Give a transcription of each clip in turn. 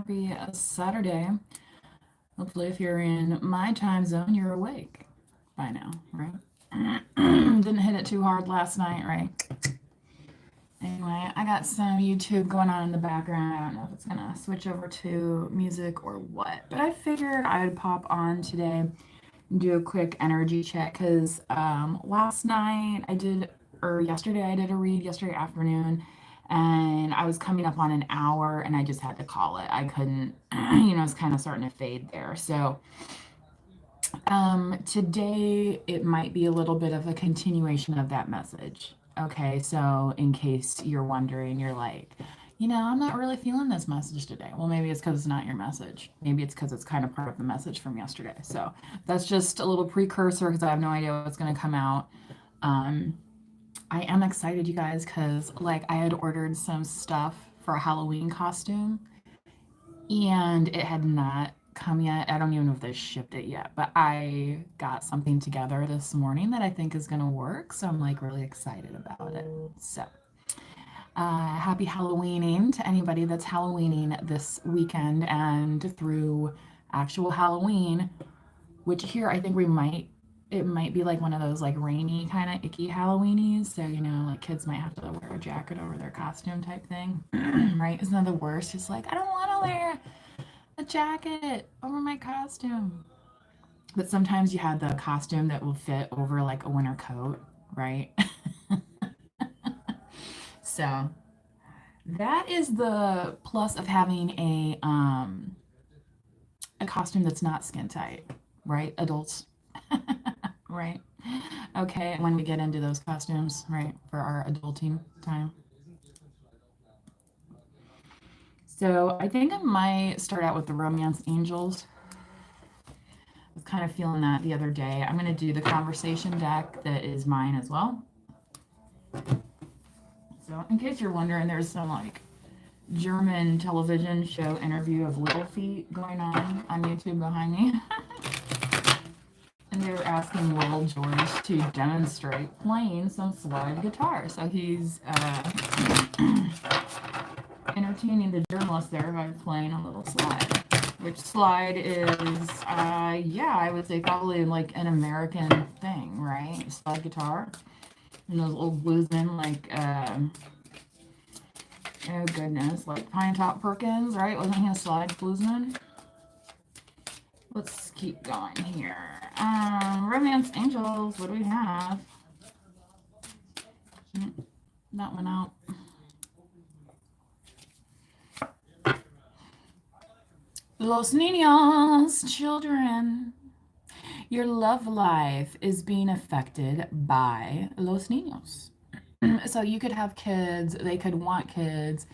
happy Saturday. Hopefully, if you're in my time zone, you're awake by now, right? Didn't hit it too hard last night, right? Anyway, I got some YouTube going on in the background. I don't know if it's gonna switch over to music or what, but I figured I would pop on today and do a quick energy check because last night I did, or yesterday I did a read yesterday afternoon, and I was coming up on an hour and I just had to call it. I couldn't, it's kind of starting to fade there. So today it might be a little bit of a continuation of that message. Okay, so in case you're wondering, you're like, I'm not really feeling this message today. Well, maybe it's because it's not your message. Maybe it's because it's kind of part of the message from yesterday. So that's just a little precursor because I have no idea what's going to come out. I am excited, you guys, because like I had ordered some stuff for a Halloween costume and it had not come yet. I don't even know if they shipped it yet, but I got something together this morning that I think is going to work. So I'm like really excited about it. So happy Halloweening to anybody that's Halloweening this weekend and through actual Halloween, which here I think it might be like one of those like rainy kind of icky Halloweenies. So, like kids might have to wear a jacket over their costume type thing, right? Isn't that the worst? It's like, I don't want to wear a jacket over my costume. But sometimes you have the costume that will fit over like a winter coat, right? So that is the plus of having a costume that's not skin tight, right? Adults, right? Okay, when we get into those costumes, right, for our adulting time. So I think I might start out with the Romance Angels. I was kind of feeling that the other day. I'm going to do the conversation deck that is mine as well. So in case you're wondering, there's some like German television show interview of Little Feet going on YouTube behind me. And they were asking Will George to demonstrate playing some slide guitar. So he's entertaining the journalist there by playing a little slide. Which slide is, I would say probably like an American thing, right? Slide guitar. And those old bluesmen like, oh goodness, like Pine Top Perkins, right? Wasn't he a slide bluesman? Let's keep going here. Romance Angels, what do we have? That one out. Los niños, children. Your love life is being affected by los niños. So you could have kids, they could want kids.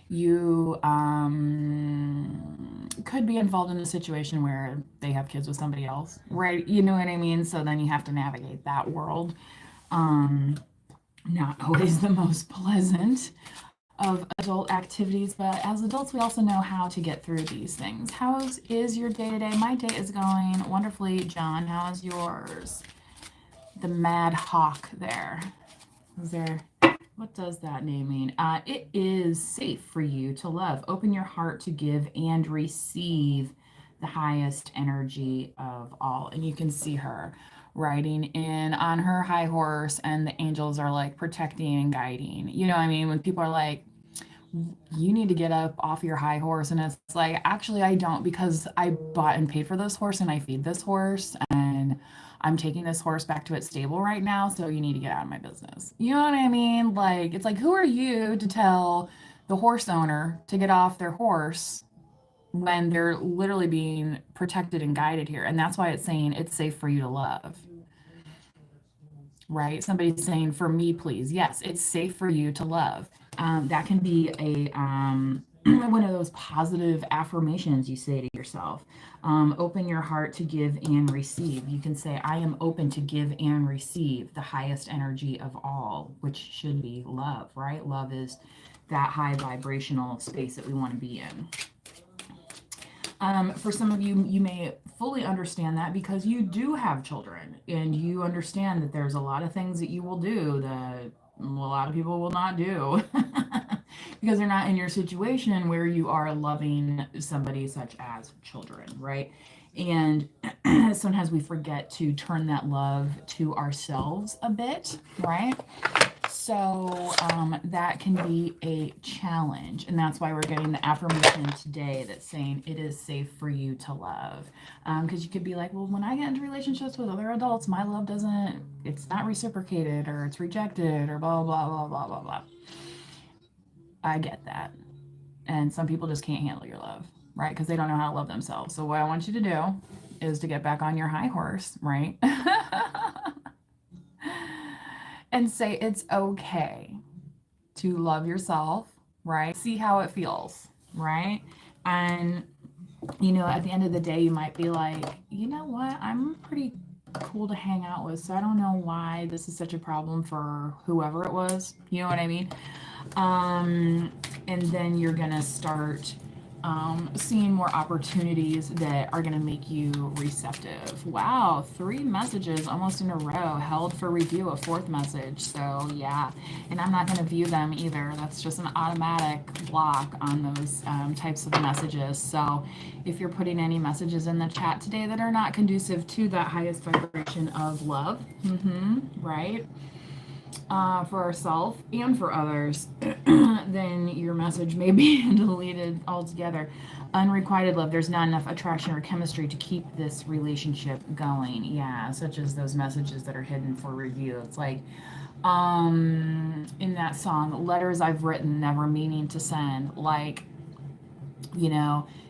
You could be involved in a situation where they have kids with somebody else, right? You know what I mean? So then you have to navigate that world. Not always the most pleasant of adult activities, but as adults, we also know how to get through these things. How is your day today? My day is going wonderfully, John. How is yours? The Mad Hawk there. Is there, what does that name mean? It is safe for you to love. Open your heart to give and receive the highest energy of all. And you can see her riding in on her high horse, and the angels are like protecting and guiding. You know what I mean? When people are like, you need to get up off your high horse, and it's like, actually I don't, because I bought and paid for this horse and I feed this horse and I'm taking this horse back to its stable right now, so you need to get out of my business. You know what I mean? Like, it's like, who are you to tell the horse owner to get off their horse when they're literally being protected and guided here? And that's why it's saying it's safe for you to love, right? Somebody's saying, for me, please. Yes, it's safe for you to love. That can be a one of those positive affirmations you say to yourself. Open your heart to give and receive. You can say, I am open to give and receive the highest energy of all, which should be love, right? Love is that high vibrational space that we want to be in. For some of you, you may fully understand that because you do have children and you understand that there's a lot of things that you will do that a lot of people will not do. because they're not in your situation where you are loving somebody such as children, right? And sometimes we forget to turn that love to ourselves a bit, right? So that can be a challenge. And that's why we're getting the affirmation today that's saying it is safe for you to love. Because you could be like, well, when I get into relationships with other adults, my love doesn't, it's not reciprocated or it's rejected or blah, blah, blah, blah, blah, blah. I get that. And some people just can't handle your love, right? Because they don't know how to love themselves. So what I want you to do is to get back on your high horse, right? And say it's okay to love yourself, right? See how it feels, right? And, at the end of the day, you might be like, you know what? I'm pretty cool to hang out with. So I don't know why this is such a problem for whoever it was. You know what I mean? And then you're going to start seeing more opportunities that are going to make you receptive. Wow, 3 messages almost in a row held for review, a 4th message. So, yeah, and I'm not going to view them either. That's just an automatic block on those types of messages. So, if you're putting any messages in the chat today that are not conducive to that highest vibration of love, right? For ourselves and for others, then your message may be deleted altogether. Unrequited love, there's not enough attraction or chemistry to keep this relationship going. Yeah, such as those messages that are hidden for review. It's like in that song, letters I've written, never meaning to send. Like,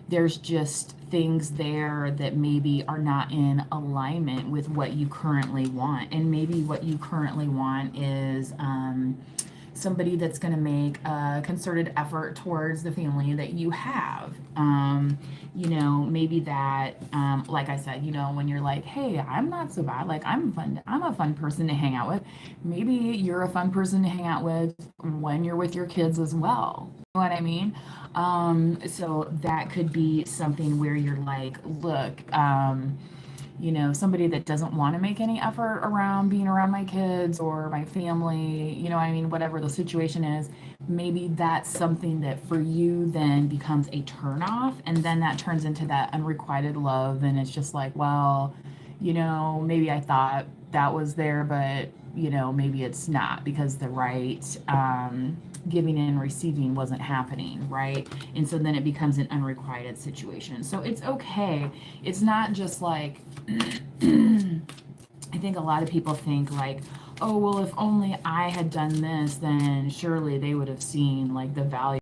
there's just things there that maybe are not in alignment with what you currently want. And maybe what you currently want is somebody that's going to make a concerted effort towards the family that you have. Maybe that, like I said, when you're like, hey, I'm not so bad. Like, I'm a fun person to hang out with. Maybe you're a fun person to hang out with when you're with your kids as well. You know what I mean? So that could be something where you're like, look, somebody that doesn't want to make any effort around being around my kids or my family, whatever the situation is, maybe that's something that for you then becomes a turnoff. And then that turns into that unrequited love. And it's just like, well, maybe I thought that was there, but, maybe it's not because the right giving and receiving wasn't happening, right? And so then it becomes an unrequited situation. So it's okay. It's not just like, I think a lot of people think like, oh, well, if only I had done this, then surely they would have seen like the value.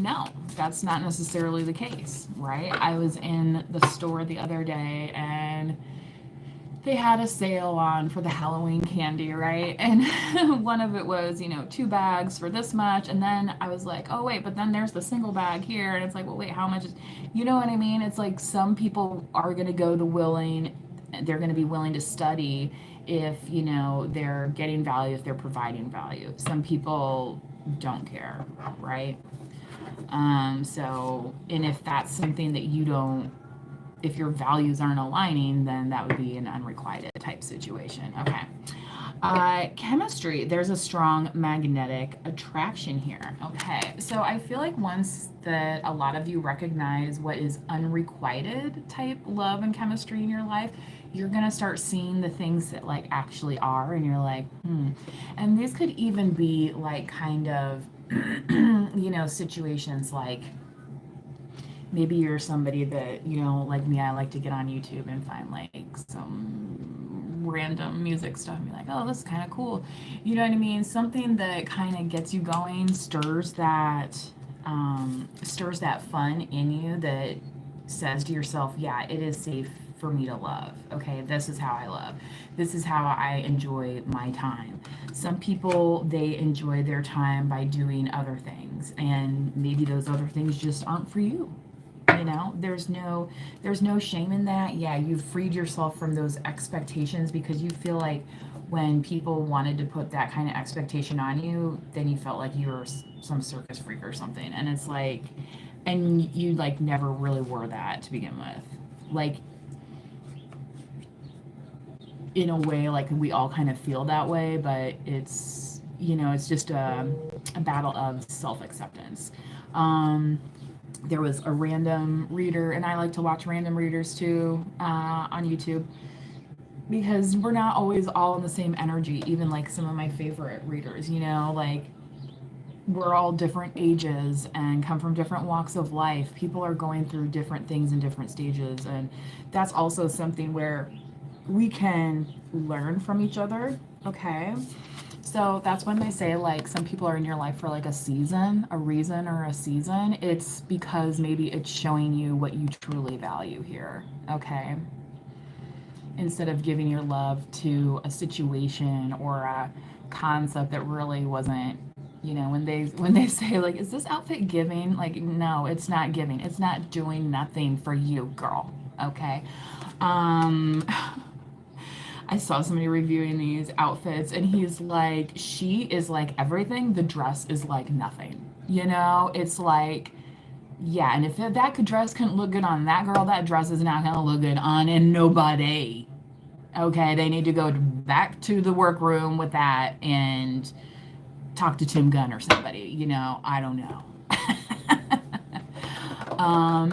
No, that's not necessarily the case, right? I was in the store the other day and they had a sale on for the Halloween candy, right? And one of it was, 2 bags for this much. And then I was like, oh, wait, but then there's the single bag here. And it's like, well, wait, how much is, you know what I mean? It's like some people are going to they're going to be willing to study if, they're getting value, if they're providing value. Some people don't care, right? And if that's something that if your values aren't aligning, then that would be an unrequited type situation. Okay. Chemistry, there's a strong magnetic attraction here. Okay. So I feel like once that a lot of you recognize what is unrequited type love and chemistry in your life, you're going to start seeing the things that like actually are, and you're like, And these could even be like kind of, situations like, maybe you're somebody that, like me, I like to get on YouTube and find like some random music stuff and be like, oh, this is kind of cool. You know what I mean? Something that kind of gets you going, stirs that fun in you that says to yourself, yeah, it is safe for me to love. Okay, this is how I love. This is how I enjoy my time. Some people, they enjoy their time by doing other things, and maybe those other things just aren't for you. There's no shame in that. Yeah, you've freed yourself from those expectations because you feel like when people wanted to put that kind of expectation on you, then you felt like you were some circus freak or something. And it's like, and you like never really were that to begin with. Like, in a way, like we all kind of feel that way, but it's it's just a battle of self-acceptance. Um, there was a random reader, and I like to watch random readers too on YouTube, because we're not always all in the same energy. Even like some of my favorite readers, like we're all different ages and come from different walks of life. People are going through different things in different stages, and that's also something where we can learn from each other. Okay, so that's when they say like some people are in your life for like a season, a reason, or a season. It's because maybe it's showing you what you truly value here. Okay, instead of giving your love to a situation or a concept that really wasn't, when they say like, is this outfit giving? Like, no, it's not giving. It's not doing nothing for you, girl. Okay. um I saw somebody reviewing these outfits, and he's like, she is like everything, the dress is like nothing. It's like, yeah, and if that dress couldn't look good on that girl, that dress is not gonna look good on and nobody. Okay, they need to go back to the workroom with that and talk to Tim Gunn or somebody. I don't know.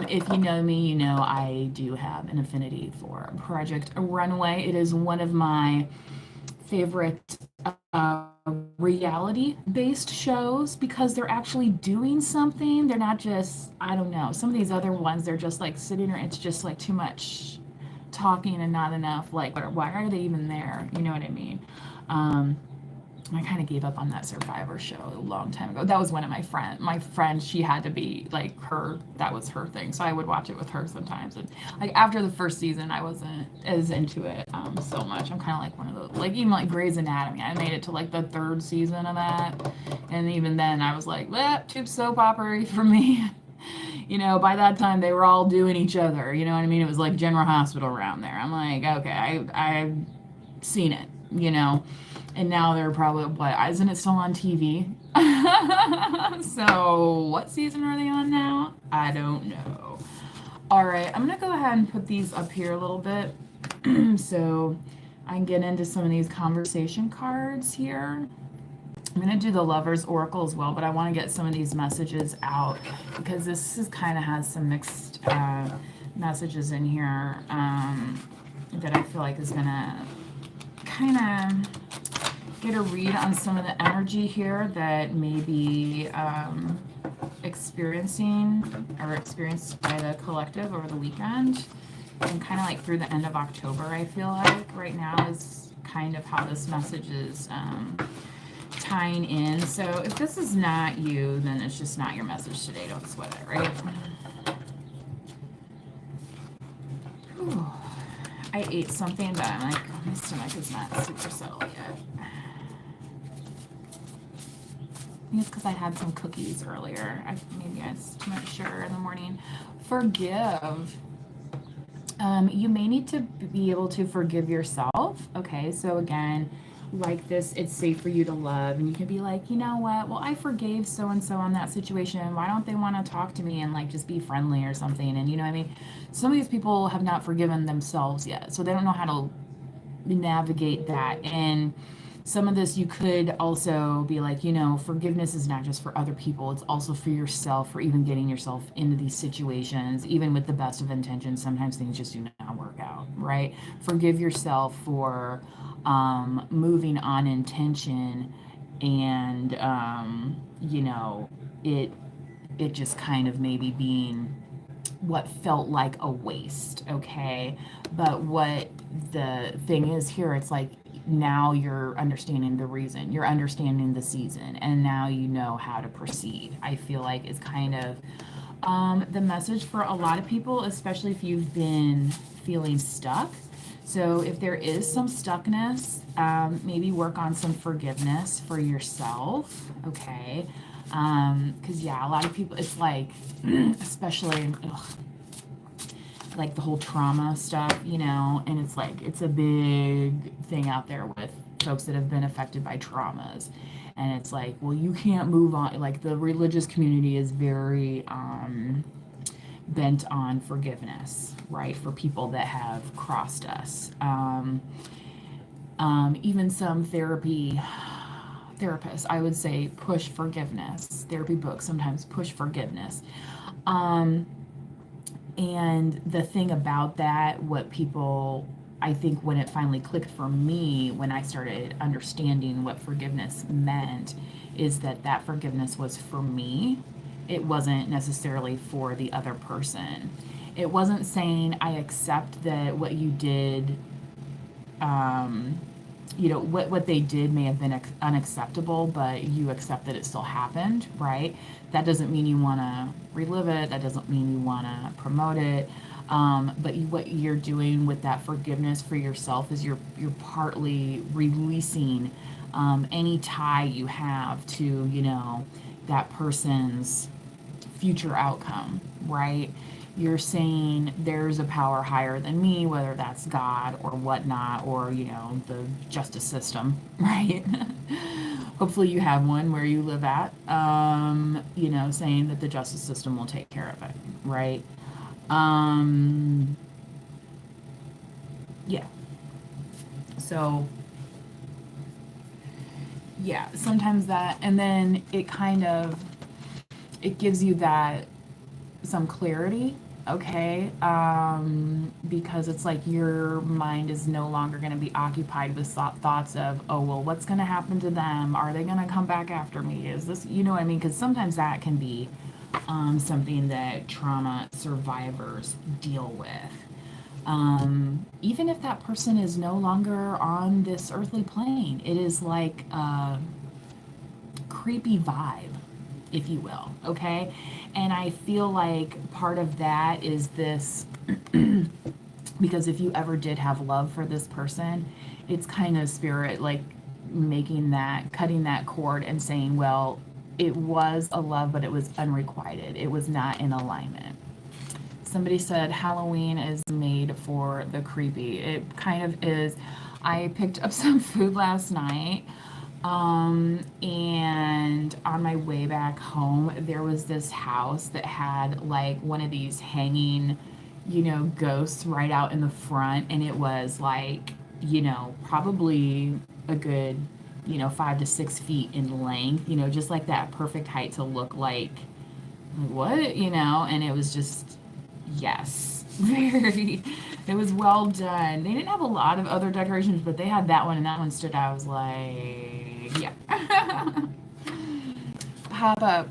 If you know me, I do have an affinity for Project Runway. It is one of my favorite uh, reality based shows because they're actually doing something. They're not just, I don't know, some of these other ones, they're just like sitting there. It's just like too much talking and not enough. Like, why are they even there? You know what I mean? Um, I kind of gave up on that Survivor show a long time ago. That was one of my friend, she had to be like her, that was her thing. So I would watch it with her sometimes. And like after the first season, I wasn't as into it so much. I'm kind of like one of those, like even like Grey's Anatomy. I made it to like the third season of that. And even then I was like, too soap opera for me. By that time they were all doing each other. You know what I mean? It was like General Hospital around there. I'm like, okay, I've seen it, and now they're probably, what, isn't it still on TV? So what season are they on now? I don't know. All right, I'm gonna go ahead and put these up here a little bit so I can get into some of these conversation cards here. I'm going to do the Lover's Oracle as well, but I want to get some of these messages out because this is kind of has some mixed messages in here that I feel like is going to kind of get a read on some of the energy here that may be experienced by the collective over the weekend. And kind of like through the end of October, I feel like right now is kind of how this message is tying in. So if this is not you, then it's just not your message today. Don't sweat it, right? Whew. I ate something, but I'm like, my stomach is not super settled yet. I think it's because I had some cookies earlier. Maybe I was too much sugar in the morning. Forgive. You may need to be able to forgive yourself. Okay, so again, like this, it's safe for you to love, and you can be like, you know what, well, I forgave so and so on that situation. Why don't they want to talk to me and like just be friendly or something? And you know what I mean, some of these people have not forgiven themselves yet, so they don't know how to navigate that. And some of this you could also be like, forgiveness is not just for other people, it's also for yourself, for even getting yourself into these situations. Even with the best of intentions, sometimes things just do not work out, right? Forgive yourself for moving on intention, and it just kind of maybe being what felt like a waste. Okay, but what the thing is here, it's like now you're understanding the reason, you're understanding the season, and now you know how to proceed. I feel like it's kind of the message for a lot of people, especially if you've been feeling stuck. So if there is some stuckness, maybe work on some forgiveness for yourself, okay? Because yeah, a lot of people, it's like, especially, like the whole trauma stuff, and it's like, it's a big thing out there with folks that have been affected by traumas. And it's like, well, you can't move on. Like the religious community is very bent on forgiveness, right? For people that have crossed us. Even some therapy therapists, I would say push forgiveness. Therapy books sometimes push forgiveness. Um, and the thing about that, what people, I think when it finally clicked for me, when I started understanding what forgiveness meant, is that that forgiveness was for me. It wasn't necessarily for the other person. It wasn't saying, I accept that what you did, um, what they did may have been unacceptable, but you accept that it still happened, right? That doesn't mean you want to relive it. That doesn't mean you want to promote it. But what you're doing with that forgiveness for yourself is you're partly releasing any tie you have to that person's future outcome, right? You're saying there's a power higher than me, whether that's God or whatnot, or, the justice system, right? Hopefully you have one where you live at, saying that the justice system will take care of it, right? Um, yeah. So, yeah, sometimes that, and then it gives you that some clarity, okay? Because it's like your mind is no longer going to be occupied with thoughts of, oh, well, what's going to happen to them? Are they going to come back after me? Is this, you know what I mean? Because sometimes that can be something that trauma survivors deal with. Even if that person is no longer on this earthly plane, it is like a creepy vibe, if you will, okay? And I feel like part of that is this because if you ever did have love for this person, it's kind of spirit like cutting that cord and saying, well, it was a love, but it was unrequited. It was not in alignment. Somebody said Halloween is made for the creepy. It kind of is. I picked up some food last night. And on my way back home, there was this house that had like one of these hanging, ghosts right out in the front. And it was like, probably a good, 5 to 6 feet in length, just like that perfect height to look like, what, and it was just, yes, very, it was well done. They didn't have a lot of other decorations, but they had that one, and that one stood out. I was like, yeah. Pop up.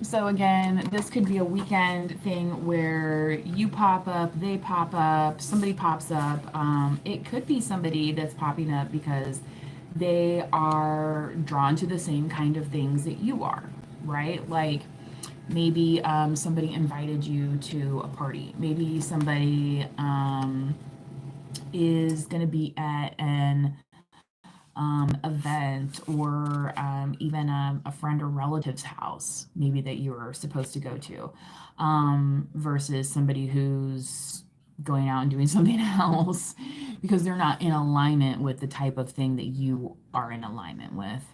So again, this could be a weekend thing where you pop up, they pop up, somebody pops up. It could be somebody that's popping up because they are drawn to the same kind of things that you are, right? Like maybe somebody invited you to a party. Maybe somebody is going to be at an event, or even a friend or relative's house, maybe that you were supposed to go to, versus somebody who's going out and doing something else because they're not in alignment with the type of thing that you are in alignment with.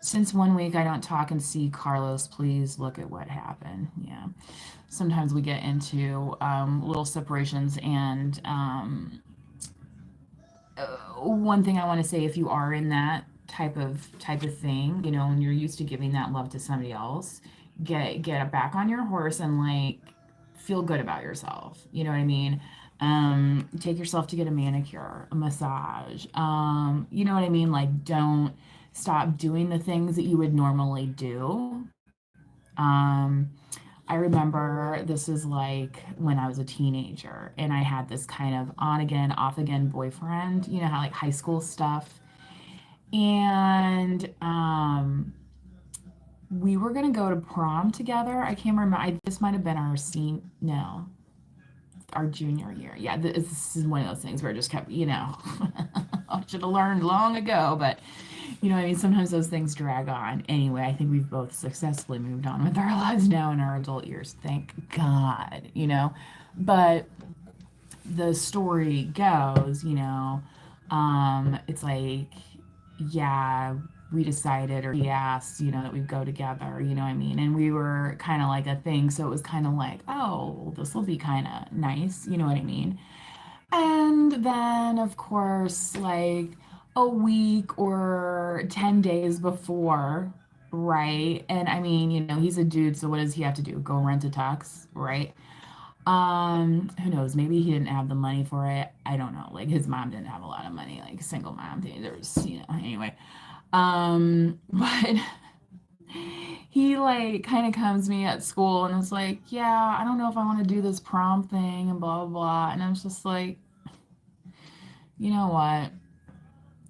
Since 1 week I don't talk and see Carlos, please look at what happened. Yeah. Sometimes we get into little separations, and one thing I want to say, if you are in that type of thing, and you're used to giving that love to somebody else, get back on your horse and like feel good about yourself. You know what I mean? Take yourself to get a manicure, a massage. You know what I mean? Like, don't stop doing the things that you would normally do. Um, I remember this is like when I was a teenager and I had this kind of on again, off again boyfriend, how like high school stuff. And we were gonna go to prom together. I can't remember. This might have been our no, our junior year. Yeah, this is one of those things where it just kept, I should have learned long ago, but you know what I mean? Sometimes those things drag on. Anyway, I think we've both successfully moved on with our lives now in our adult years. Thank God. But the story goes, it's like, yeah, we decided, or he asked, that we go together, you know what I mean? And we were kind of like a thing. So it was kind of like, oh, this will be kind of nice, you know what I mean? And then, of course, like, a week or 10 days before, right? And I mean, he's a dude, so what does he have to do? Go rent a tux, right? Who knows? Maybe he didn't have the money for it. I don't know. Like his mom didn't have a lot of money, like single mom. There was, anyway. But he like kind of comes to me at school and was like, "Yeah, I don't know if I want to do this prom thing and blah blah blah." And I'm just like, you know what?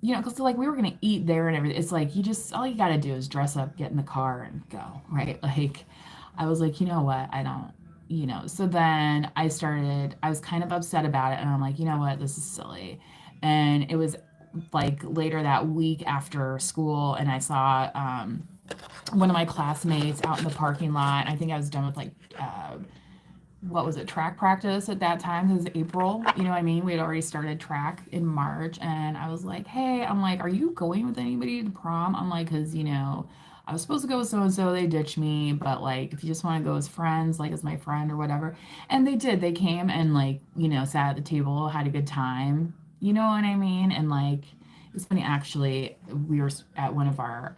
Because like we were gonna eat there and everything. It's like you just all you gotta do is dress up, get in the car, and go, right? Like, I was like, you know what? I don't, So then I was kind of upset about it, and I'm like, you know what? This is silly. And it was like later that week after school, and I saw one of my classmates out in the parking lot. I think I was done with like what was it, track practice at that time. It was April, you know what I mean? We had already started track in March, and I was like, hey, I'm like, are you going with anybody to prom? I'm like, because I was supposed to go with so and so, they ditched me, but like if you just want to go as friends, like as my friend or whatever. And they did. They came and like, sat at the table, had a good time, you know what I mean? And like it was funny actually, we were at one of our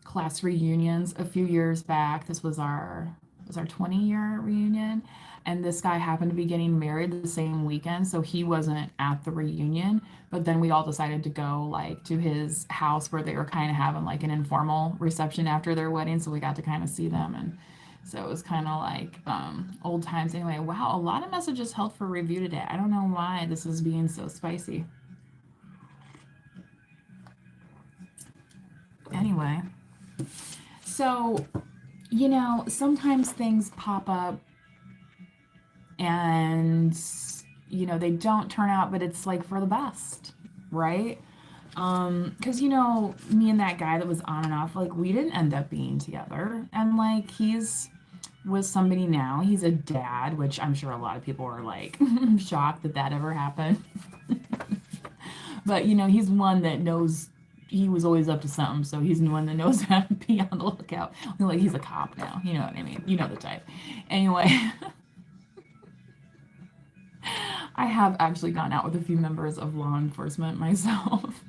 class reunions a few years back. This was our 20-year reunion, and this guy happened to be getting married the same weekend, so he wasn't at the reunion. But then we all decided to go like to his house where they were kind of having like an informal reception after their wedding, so we got to kind of see them. And so it was kind of like old times. Anyway, wow, a lot of messages held for review today. I don't know why this is being so spicy. Anyway, so sometimes things pop up and they don't turn out, but it's like for the best, right? Because me and that guy that was on and off, like we didn't end up being together, and like he's with somebody now. He's a dad, which I'm sure a lot of people are like shocked that that ever happened. But he's one that knows he was always up to something, so he's one that knows how to be on the lookout. Like he's a cop now, you know what I mean? You know the type. Anyway, I have actually gone out with a few members of law enforcement myself.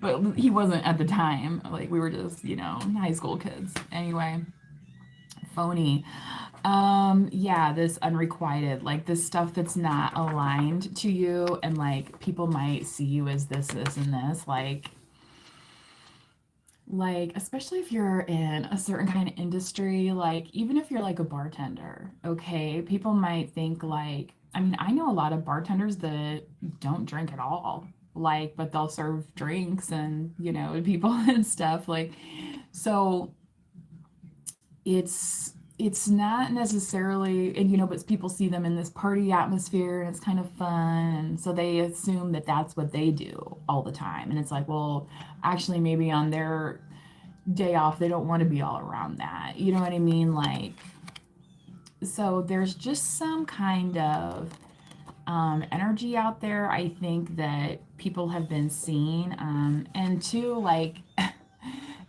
But he wasn't at the time. Like we were just, high school kids. Anyway, phony. Yeah, this unrequited, like this stuff that's not aligned to you, and like people might see you as this, and this, like especially if you're in a certain kind of industry, like even if you're like a bartender, okay, people might think like, I mean, I know a lot of bartenders that don't drink at all, like, but they'll serve drinks and to people and stuff, like, so it's not necessarily, and but people see them in this party atmosphere and it's kind of fun, and so they assume that that's what they do all the time, and it's like, well, actually maybe on their day off they don't want to be all around that, you know what I mean? Like, so there's just some kind of energy out there, I think, that people have been seeing, and two, like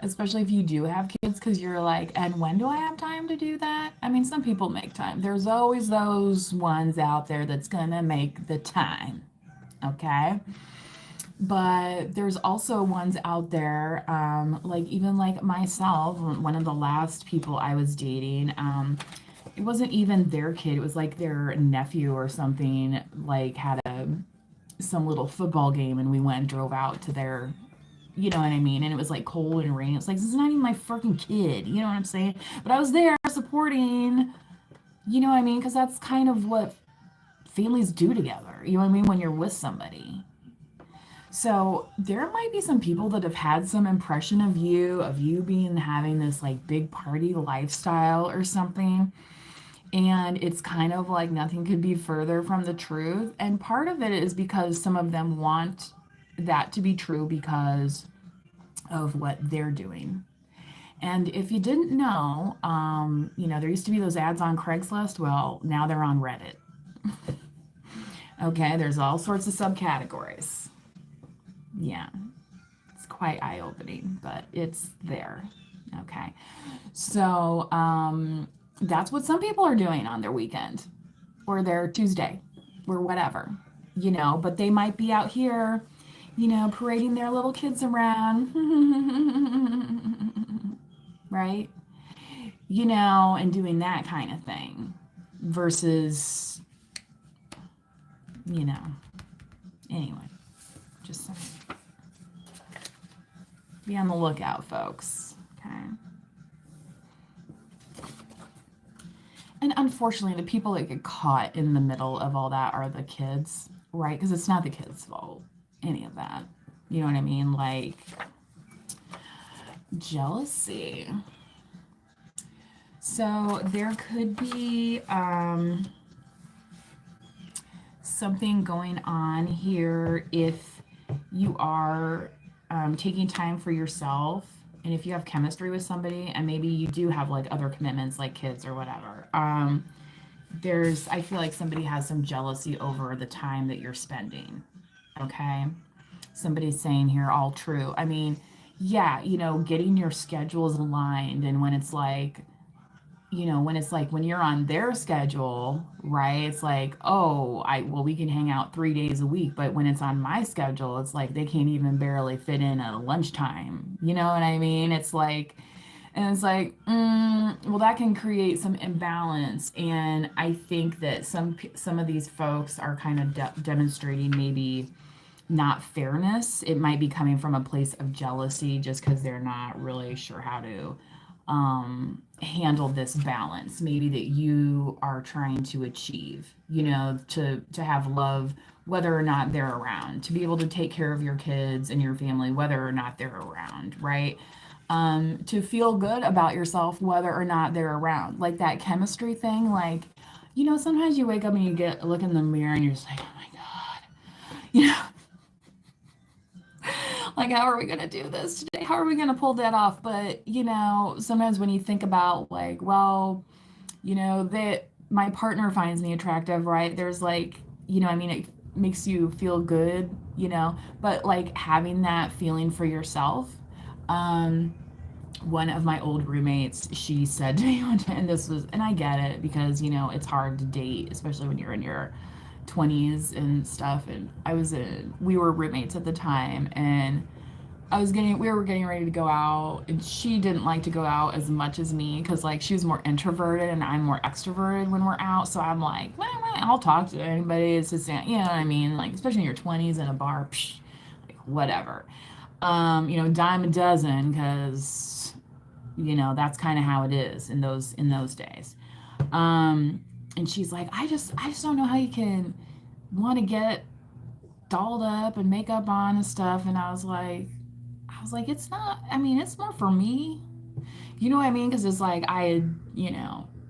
especially if you do have kids, because you're like, and when do I have time to do that? I mean, some people make time. There's always those ones out there that's gonna make the time, okay? But there's also ones out there, like even like myself, one of the last people I was dating, it wasn't even their kid, it was like their nephew or something, like had some little football game, and we went and drove out to their, you know what I mean? And it was like cold and rainy. It's like, this is not even my freaking kid. You know what I'm saying? But I was there supporting, you know what I mean? Because that's kind of what families do together. You know what I mean? When you're with somebody. So there might be some people that have had some impression of you being having this like big party lifestyle or something. And it's kind of like nothing could be further from the truth. And part of it is because some of them want that to be true because of what they're doing. And if you didn't know, there used to be those ads on Craigslist. Well, now they're on Reddit. Okay, there's all sorts of subcategories. Yeah, it's quite eye-opening, but it's there. Okay, so that's what some people are doing on their weekend or their Tuesday or whatever, but they might be out here parading their little kids around, right? And doing that kind of thing versus, you know, anyway, just saying. Be on the lookout, folks. Okay. And unfortunately, the people that get caught in the middle of all that are the kids, right? Because it's not the kids' fault, any of that. You know what I mean? Like, jealousy. So there could be something going on here if you are taking time for yourself, and if you have chemistry with somebody and maybe you do have like other commitments like kids or whatever. I feel like somebody has some jealousy over the time that you're spending. Okay. Somebody's saying here, all true. I mean, yeah, getting your schedules aligned, and when you're on their schedule, right? It's like, oh, we can hang out 3 days a week, but when it's on my schedule, it's like they can't even barely fit in at lunchtime. You know what I mean? Well, that can create some imbalance, and I think that some of these folks are kind of demonstrating maybe not fairness. It might be coming from a place of jealousy just because they're not really sure how to handle this balance maybe that you are trying to achieve, to have love whether or not they're around, to be able to take care of your kids and your family whether or not they're around, right? To feel good about yourself whether or not they're around, like that chemistry thing. Like, sometimes you wake up and you look in the mirror and you're just like, oh my god, you know like, how are we going to do this today? How are we going to pull that off? But sometimes when you think about, like, well, that my partner finds me attractive, right? There's like, it makes you feel good, but like having that feeling for yourself. One of my old roommates, she said to me one time, and I get it because, it's hard to date, especially when you're in your 20s and stuff. And we were roommates at the time, and we were getting ready to go out, and she didn't like to go out as much as me because like she was more introverted and I'm more extroverted when we're out. So I'm like, well, I'll talk to anybody. It's just, you know what I mean? Like, especially in your 20s in a bar, like, whatever. Dime a dozen, because that's kind of how it is in those days. And she's like, I just don't know how you can want to get dolled up and makeup on and stuff. And I was like, it's not, I mean, it's more for me. You know what I mean? Because it's like I had,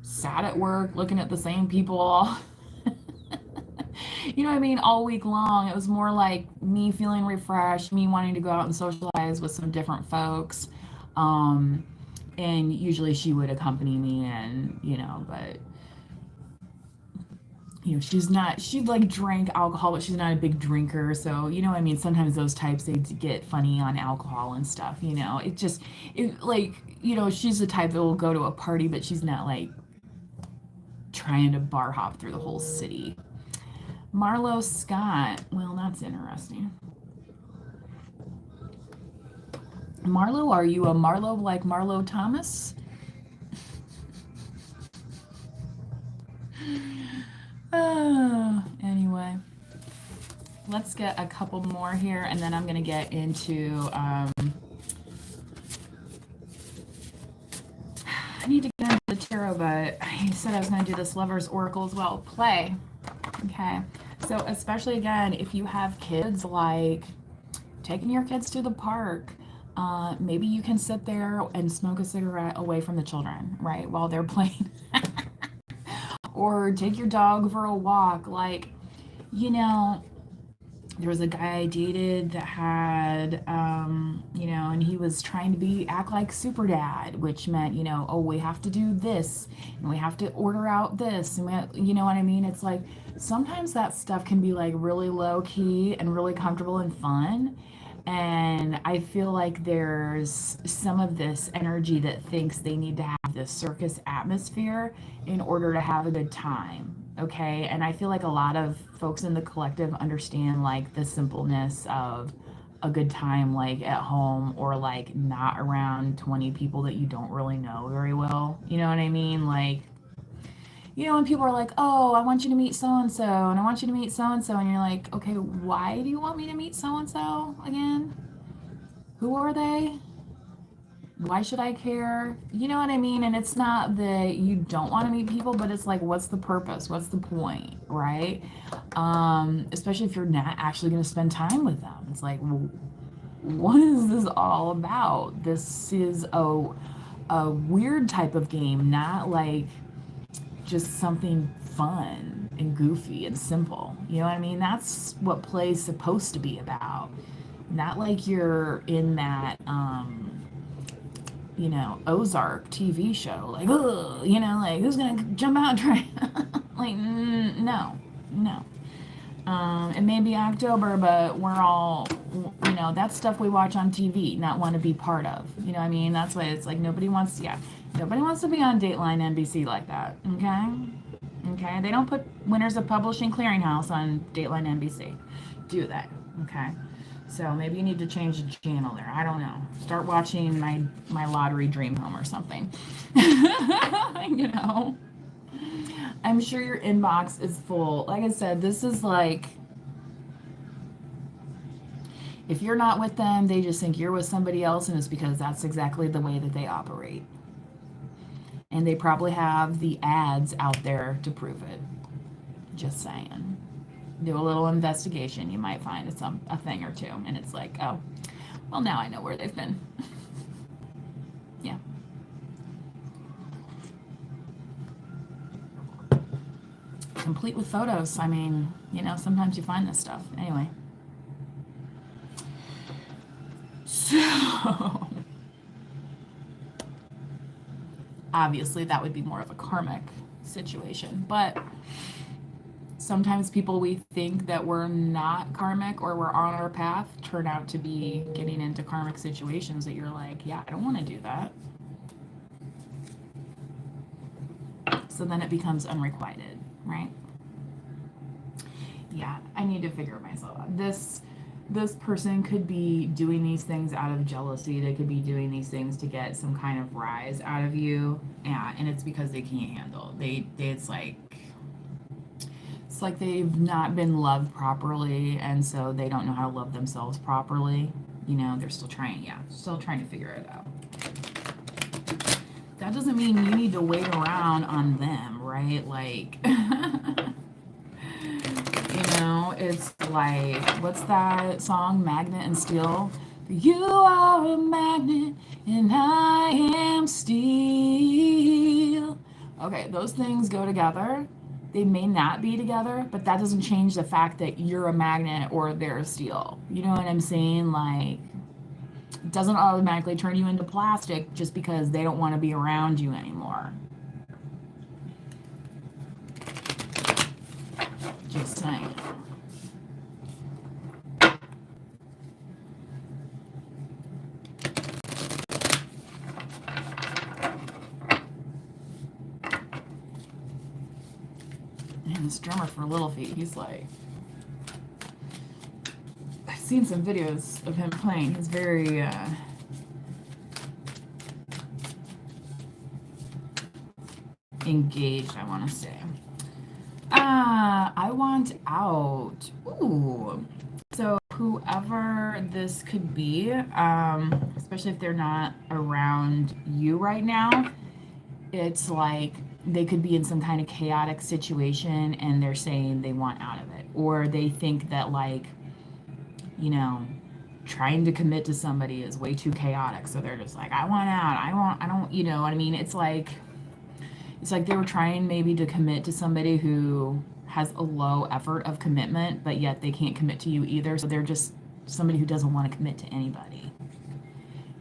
sat at work looking at the same people all, you know what I mean, all week long. It was more like me feeling refreshed, me wanting to go out and socialize with some different folks. Um, and usually she would accompany me, and, but she like drank alcohol, but she's not a big drinker. So, what I mean? Sometimes those types, they get funny on alcohol and stuff, it like, she's the type that will go to a party, but she's not like trying to bar hop through the whole city. Marlo Scott. Well, that's interesting. Marlo, are you a Marlo like Marlo Thomas? Anyway, let's get a couple more here, and then I'm going to get into. I need to get into the tarot, but I said I was going to do this Lover's Oracle as well. Play. Okay. So, especially again, if you have kids, like taking your kids to the park, maybe you can sit there and smoke a cigarette away from the children, right, while they're playing. Or take your dog for a walk. Like, there was a guy I dated that had, and he was trying to act like super dad, which meant, oh, we have to do this, and we have to order out this, and you know what I mean? It's like, sometimes that stuff can be like really low key and really comfortable and fun. And I feel like there's some of this energy that thinks they need to have this circus atmosphere in order to have a good time. Okay. And I feel like a lot of folks in the collective understand like the simpleness of a good time like at home, or like not around 20 people that you don't really know very well. You know what I mean? Like, you know, when people are like, oh, I want you to meet so and so, and I want you to meet so and so, and you're like, okay, why do you want me to meet so and so again? Who are they? Why should I care? You know what I mean? And it's not that you don't want to meet people, but it's like, what's the purpose? What's the point, right? Especially if you're not actually going to spend time with them. It's like, well, what is this all about? This is a weird type of game, not like just something fun and goofy and simple. You know what I mean? That's what play's supposed to be about. Not like you're in that you know, Ozark TV show. Like, ugh, you know, like who's gonna jump out and try? Like, no, no. It may be October, but we're all, you know, that's stuff we watch on TV, not want to be part of. You know what I mean? That's why it's like nobody wants, yeah, nobody wants to be on Dateline NBC like that. Okay? Okay? They don't put Winners of Publishing Clearinghouse on Dateline NBC. Do that. Okay? So maybe you need to change the channel there. I don't know. Start watching my lottery dream home or something. You know? I'm sure your inbox is full. Like I said, this is like, if you're not with them, they just think you're with somebody else, and it's because that's exactly the way that they operate. And they probably have the ads out there to prove it. Just saying. Do a little investigation. You might find a thing or two. And it's like, oh, well, now I know where they've been. Yeah. Complete with photos. I mean, you know, sometimes you find this stuff. Anyway. So, obviously, that would be more of a karmic situation. But sometimes people we think that we're not karmic or we're on our path turn out to be getting into karmic situations that you're like, yeah, I don't want to do that. So then it becomes unrequited, right? Yeah, I need to figure myself out. This person could be doing these things out of jealousy. They could be doing these things to get some kind of rise out of you. Yeah, and it's because they can't handle. It's like they've not been loved properly, and so they don't know how to love themselves properly. You know, they're still trying to figure it out. That doesn't mean you need to wait around on them, right? Like, you know, it's like, what's that song, Magnet and Steel? You are a magnet and I am steel. Okay, those things go together. They may not be together, but that doesn't change the fact that you're a magnet or they're steel. You know what I'm saying? Like, it doesn't automatically turn you into plastic just because they don't want to be around you anymore. Just saying. And this drummer for Little Feat, he's like, I've seen some videos of him playing. He's very engaged, I want to say. I want out. Ooh. So whoever this could be, especially if they're not around you right now, it's like they could be in some kind of chaotic situation and they're saying they want out of it. Or they think that, like, you know, trying to commit to somebody is way too chaotic. So they're just like, I want out. I don't, you know what I mean? It's like they were trying maybe to commit to somebody who has a low effort of commitment, but yet they can't commit to you either. So they're just somebody who doesn't want to commit to anybody.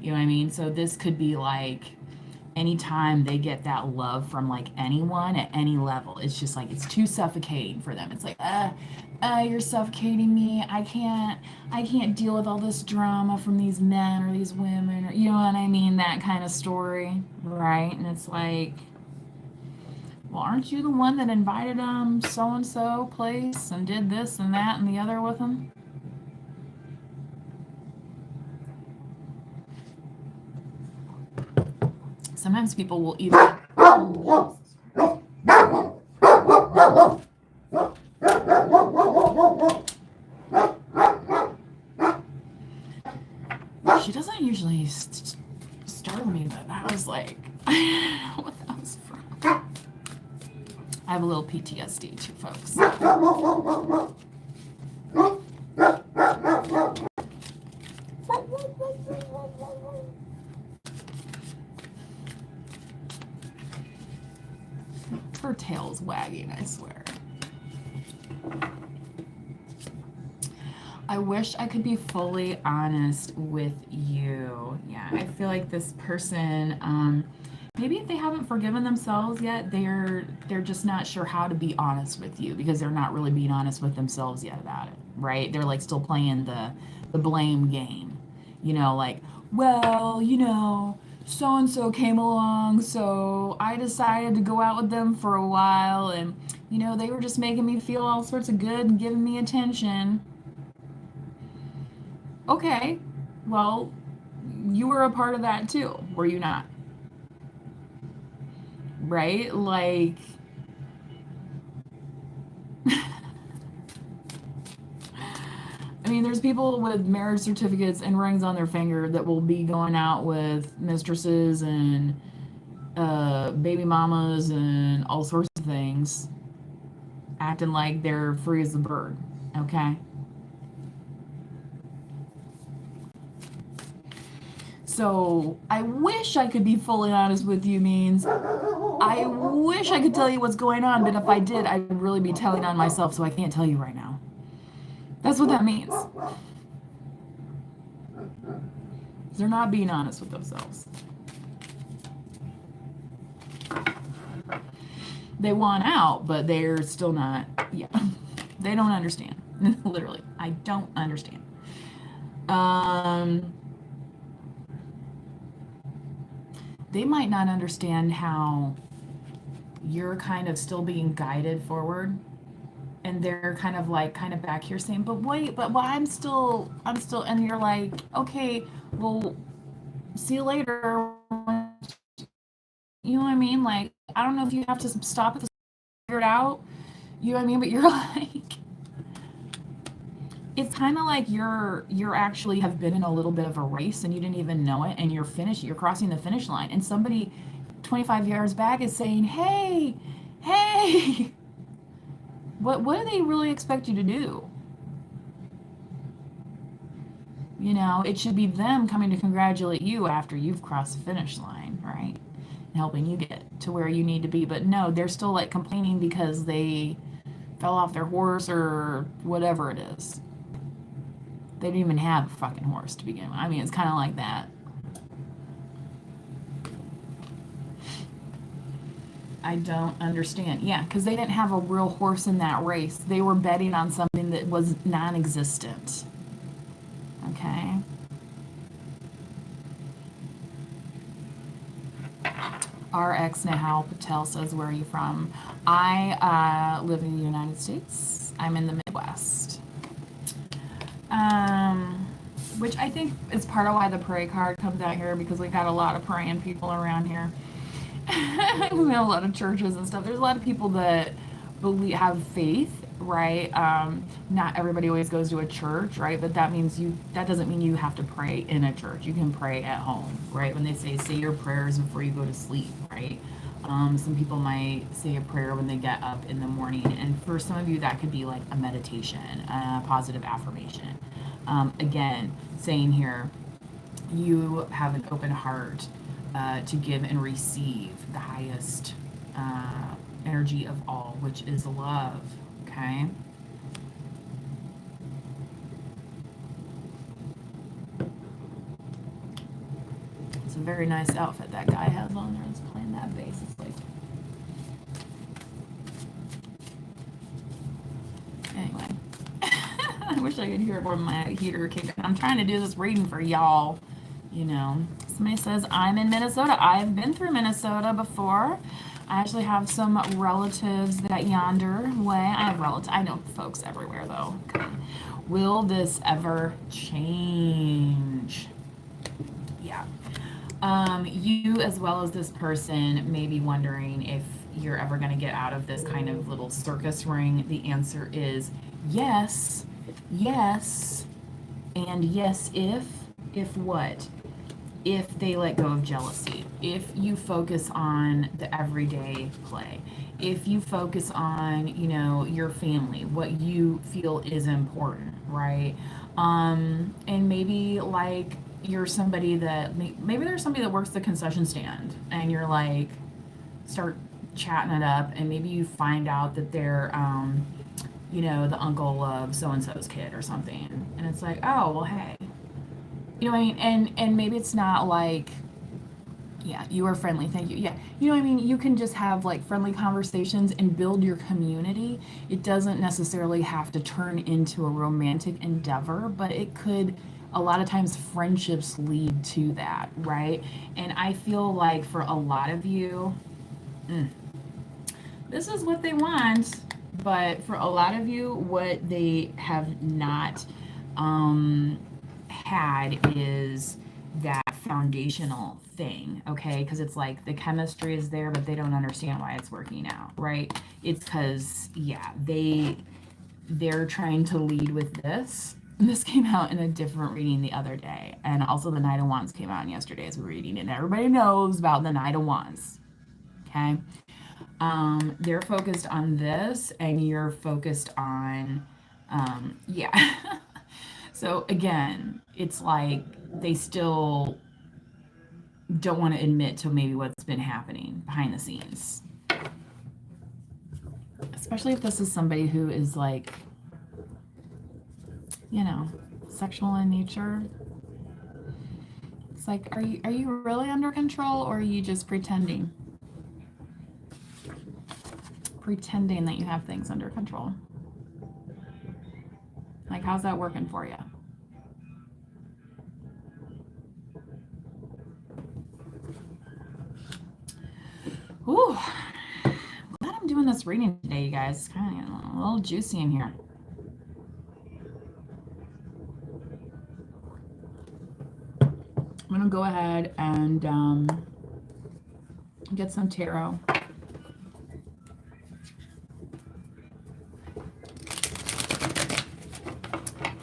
You know what I mean? So this could be like, anytime they get that love from like anyone at any level, it's just like, it's too suffocating for them. It's like, you're suffocating me. I can't deal with all this drama from these men or these women, or, you know what I mean? That kind of story, right? And it's like, well, aren't you the one that invited so-and-so place and did this and that and the other with them? Sometimes people will either... She doesn't usually startle me, but that was like, I don't know what that was from. I have a little PTSD too, folks. Her tail's wagging, I swear. I wish I could be fully honest with you. Yeah, I feel like this person, maybe if they haven't forgiven themselves yet, they're just not sure how to be honest with you because they're not really being honest with themselves yet about it, right? They're like still playing the blame game. You know, like, well, you know, so and so came along, so I decided to go out with them for a while, and you know, they were just making me feel all sorts of good and giving me attention. Okay, well, you were a part of that too, were you not? Right? Like, I mean, there's people with marriage certificates and rings on their finger that will be going out with mistresses and baby mamas and all sorts of things, acting like they're free as a bird, okay? So I wish I could be fully honest with you means I wish I could tell you what's going on, but if I did, I'd really be telling on myself, so I can't tell you right now. That's what that means. They're not being honest with themselves. They want out, but they're still not, yeah. They don't understand. Literally, I don't understand. They might not understand how you're kind of still being guided forward, and they're kind of back here saying, but wait, but well, I'm still, and you're like, okay, well, see you later. You know what I mean? Like, I don't know if you have to stop at the figure it out. You know what I mean? But you're like, it's kind of like you're actually have been in a little bit of a race and you didn't even know it, and you're crossing the finish line, and somebody 25 yards back is saying, hey, what do they really expect you to do? You know, it should be them coming to congratulate you after you've crossed the finish line, right? And helping you get to where you need to be. But no, they're still like complaining because they fell off their horse or whatever it is. They didn't even have a fucking horse to begin with. I mean, it's kind of like that. I don't understand. Yeah, because they didn't have a real horse in that race. They were betting on something that was non-existent. Okay? RX Nahal Patel says, where are you from? I live in the United States. I'm in the Midwest. Which I think is part of why the pray card comes out here, because we got a lot of praying people around here. We have a lot of churches and stuff. There's a lot of people that have faith, right? Not everybody always goes to a church, right? But that doesn't mean you have to pray in a church. You can pray at home, right? When they say your prayers before you go to sleep, right? Some people might say a prayer when they get up in the morning, and for some of you that could be like a meditation, a positive affirmation. Again, saying here, you have an open heart to give and receive the highest energy of all, which is love, okay? It's a very nice outfit that guy has on there. It's playing that bass. It's like... Anyway. I wish I could hear it more when my heater kicked in. I'm trying to do this reading for y'all, you know. Somebody says, I'm in Minnesota. I've been through Minnesota before. I actually have some relatives that yonder way. I have relatives. I know folks everywhere, though. Okay. Will this ever change? Yeah. You, as well as this person, may be wondering if you're ever going to get out of this kind of little circus ring. The answer is yes, yes, and yes, if what? If they let go of jealousy, if you focus on the everyday play, if you focus on, your family, what you feel is important, right? And maybe like you're somebody that maybe there's somebody that works the concession stand and you're like start chatting it up and maybe you find out that they're the uncle of so and so's kid or something and it's like, oh well, hey, what I mean? And maybe it's not like, yeah, you are friendly, thank you. Yeah. What I mean? You can just have like friendly conversations and build your community. It doesn't necessarily have to turn into a romantic endeavor, but it could, a lot of times friendships lead to that, right? And I feel like for a lot of you, this is what they want, but for a lot of you, what they have not had is that foundational thing, okay? Because it's like the chemistry is there, but they don't understand why it's working out, right? It's because, yeah, they're trying to lead with this. This came out in a different reading the other day, and also the Knight of Wands came out in yesterday's reading, and everybody knows about the Knight of Wands, okay? They're focused on this, and you're focused on, yeah. So again, it's like they still don't want to admit to maybe what's been happening behind the scenes. Especially if this is somebody who is like, sexual in nature. It's like, are you really under control or are you just pretending? Pretending that you have things under control. Like, how's that working for you? Ooh, glad I'm doing this reading today, you guys. It's kind of a little juicy in here. I'm gonna go ahead and get some tarot.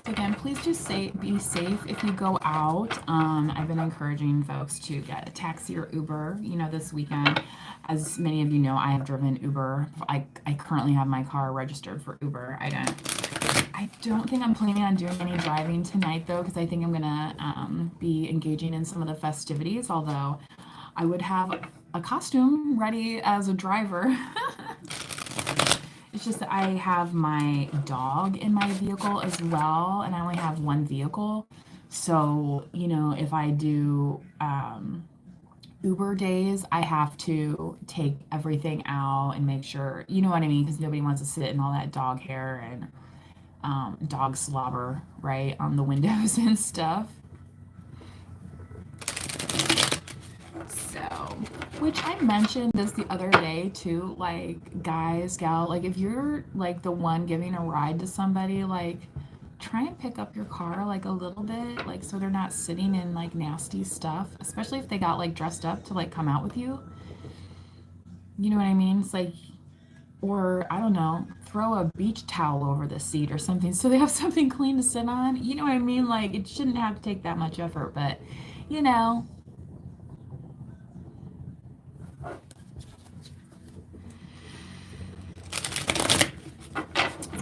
Again, please just be safe if you go out. I've been encouraging folks to get a taxi or Uber, this weekend. As many of you know, I have driven Uber. I currently have my car registered for Uber. I don't think I'm planning on doing any driving tonight, though, because I think I'm going to be engaging in some of the festivities, although I would have a costume ready as a driver. It's just that I have my dog in my vehicle as well, and I only have one vehicle. So, if I do Uber days, I have to take everything out and make sure, you know what I mean? Because nobody wants to sit in all that dog hair and dog slobber, right, on the windows and stuff. So, which I mentioned this the other day too, like, guys, gal, like, if you're like the one giving a ride to somebody, like, try and pick up your car like a little bit, like, so they're not sitting in like nasty stuff, especially if they got like dressed up to like come out with you. You know what I mean? It's like, or I don't know, throw a beach towel over the seat or something so they have something clean to sit on. You know what I mean? Like, it shouldn't have to take that much effort, but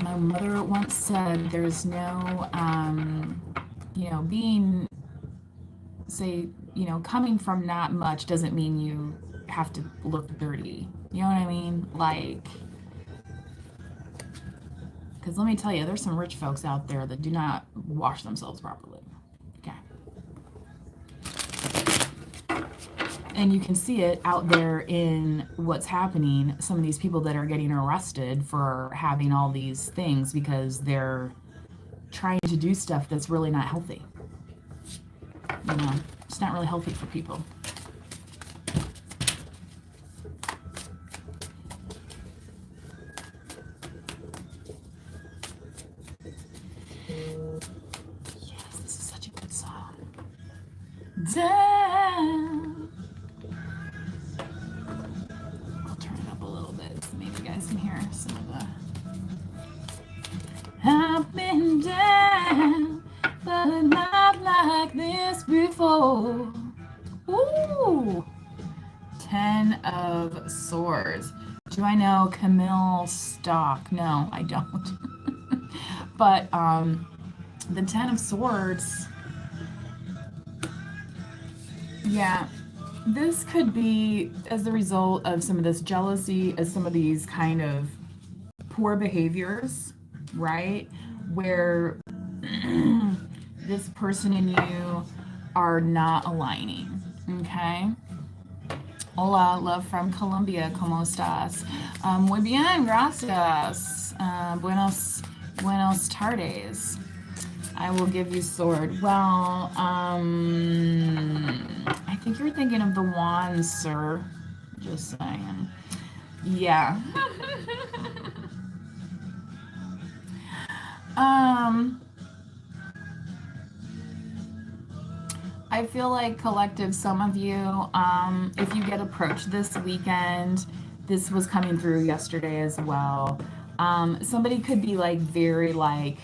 my mother once said, there's no, being, say, coming from not much doesn't mean you have to look dirty. You know what I mean? Like, because let me tell you, there's some rich folks out there that do not wash themselves properly. Okay. And you can see it out there in what's happening. Some of these people that are getting arrested for having all these things because they're trying to do stuff that's really not healthy. It's not really healthy for people. Yes, this is such a good song. Damn. some of the. I've been down, but not like this before. Ooh, 10 of Swords. Do I know Camille Stock? No, I don't. But the 10 of Swords, yeah, this could be as a result of some of this jealousy, as some of these kind of poor behaviors, right? Where this person and you are not aligning, okay? Hola, love from Colombia, ¿cómo estás? Muy bien, gracias. Buenos tardes. I will give you sword. Well, I think you're thinking of the wands, sir. Just saying. Yeah. I feel like collective, some of you, if you get approached this weekend, this was coming through yesterday as well. Somebody could be like very like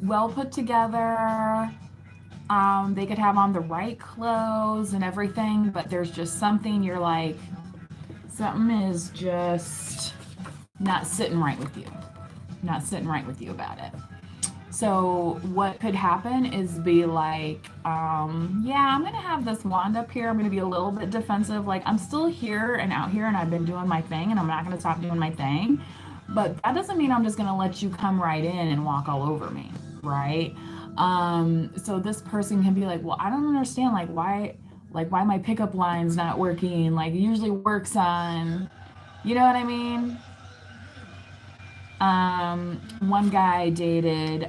well put together. They could have on the right clothes and everything, but there's just something you're like, something is just not sitting right with you. Not sitting right with you about it. So what could happen is be like, yeah, I'm going to have this wand up here. I'm going to be a little bit defensive. Like, I'm still here and out here and I've been doing my thing and I'm not going to stop doing my thing. But that doesn't mean I'm just going to let you come right in and walk all over me, right? So this person can be like, well, I don't understand, like why my pickup line's not working. Like, it usually works on, you know what I mean? One guy I dated,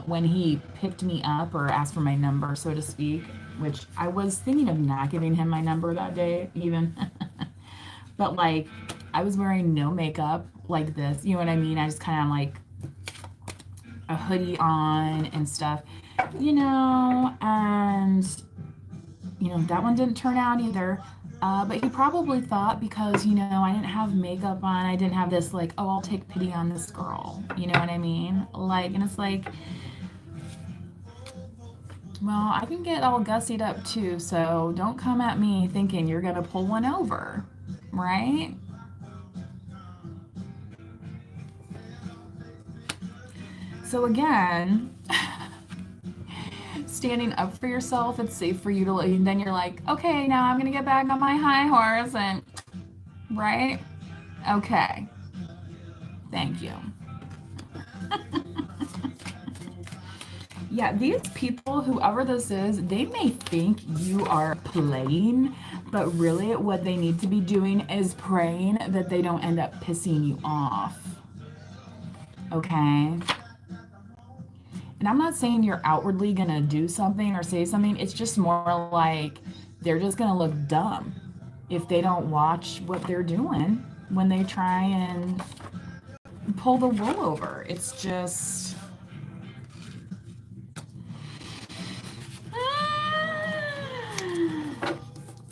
when he picked me up or asked for my number, so to speak, which I was thinking of not giving him my number that day, even. But like, I was wearing no makeup like this, you know what I mean? I just kind of like a hoodie on and stuff, and that one didn't turn out either. But he probably thought because, I didn't have makeup on, I didn't have this like, oh, I'll take pity on this girl. You know what I mean? Like, and it's like, well, I can get all gussied up too, so don't come at me thinking you're going to pull one over, right? So again, standing up for yourself, it's safe for you to, and then you're like, okay, now I'm gonna get back on my high horse and, right? Okay, thank you. Yeah, these people, whoever this is, they may think you are playing, but really what they need to be doing is praying that they don't end up pissing you off, okay? And I'm not saying you're outwardly going to do something or say something. It's just more like they're just going to look dumb if they don't watch what they're doing when they try and pull the wool over. It's just...